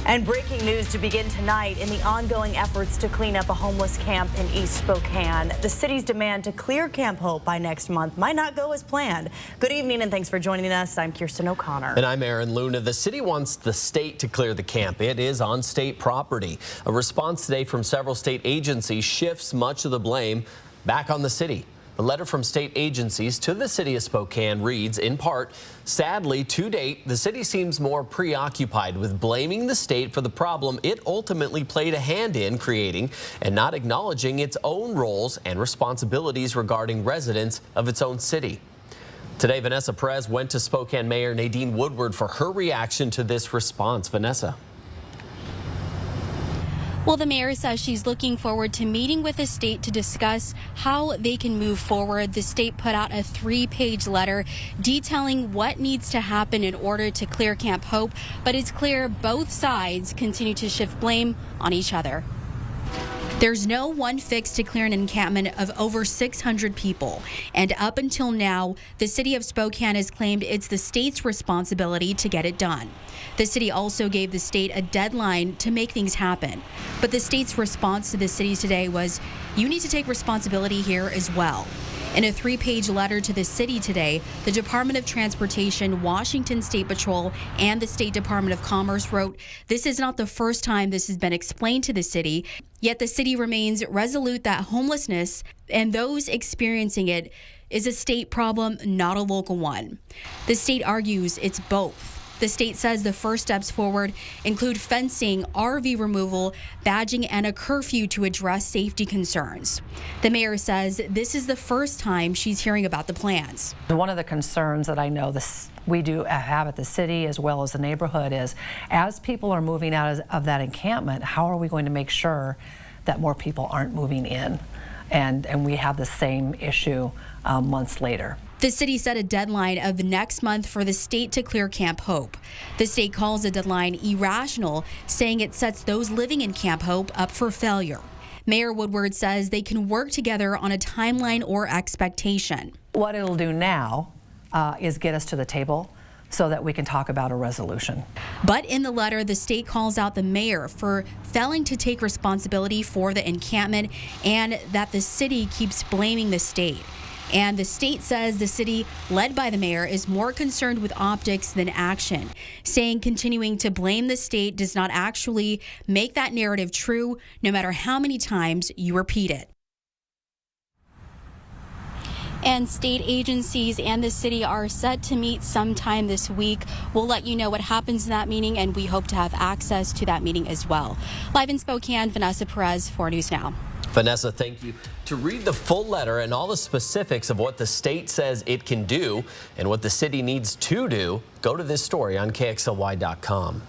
And breaking news to begin tonight in the ongoing efforts to clean up a homeless camp in East Spokane. The city's demand to clear Camp Hope by next month might not go as planned. Good evening and thanks for joining us. I'm Kirsten O'Connor. And I'm Aaron Luna. The city wants the state to clear the camp. It is on state property. A response today from several state agencies shifts much of the blame back on the city. The letter from state agencies to the City of Spokane reads, in part, sadly, to date, the city seems more preoccupied with blaming the state for the problem it ultimately played a hand in creating and not acknowledging its own roles and responsibilities regarding residents of its own city. Today, Vanessa Perez went to Spokane Mayor Nadine Woodward for her reaction to this response. Vanessa. Well, the mayor says she's looking forward to meeting with the state to discuss how they can move forward. The state put out a 3-page letter detailing what needs to happen in order to clear Camp Hope, but it's clear both sides continue to shift blame on each other. There's no one fix to clear an encampment of over 600 people. And up until now, the city of Spokane has claimed it's the state's responsibility to get it done. The city also gave the state a deadline to make things happen. But the state's response to the city today was, you need to take responsibility here as well. In a 3-page letter to the city today, the Department of Transportation, Washington State Patrol, and the State Department of Commerce wrote, this is not the first time this has been explained to the city, yet the city remains resolute that homelessness and those experiencing it is a state problem, not a local one. The state argues it's both. The state says the first steps forward include fencing, RV removal, badging, and a curfew to address safety concerns. The mayor says this is the first time she's hearing about the plans. One of the concerns that I know we do have at the city as well as the neighborhood is, as people are moving out of that encampment, how are we going to make sure that more people aren't moving in? And we have the same issue months later. The city set a deadline of next month for the state to clear Camp Hope. The state calls the deadline irrational, saying it sets those living in Camp Hope up for failure. Mayor Woodward says they can work together on a timeline or expectation. What it'll do now is get us to the table so that we can talk about a resolution. But in the letter, the state calls out the mayor for failing to take responsibility for the encampment and that the city keeps blaming the state. And the state says the city, led by the mayor, is more concerned with optics than action, saying continuing to blame the state does not actually make that narrative true, no matter how many times you repeat it. And state agencies and the city are set to meet sometime this week. We'll let you know what happens in that meeting, and we hope to have access to that meeting as well. Live in Spokane, Vanessa Perez, 4 News Now. Vanessa, thank you. To read the full letter and all the specifics of what the state says it can do and what the city needs to do, go to this story on KXLY.com.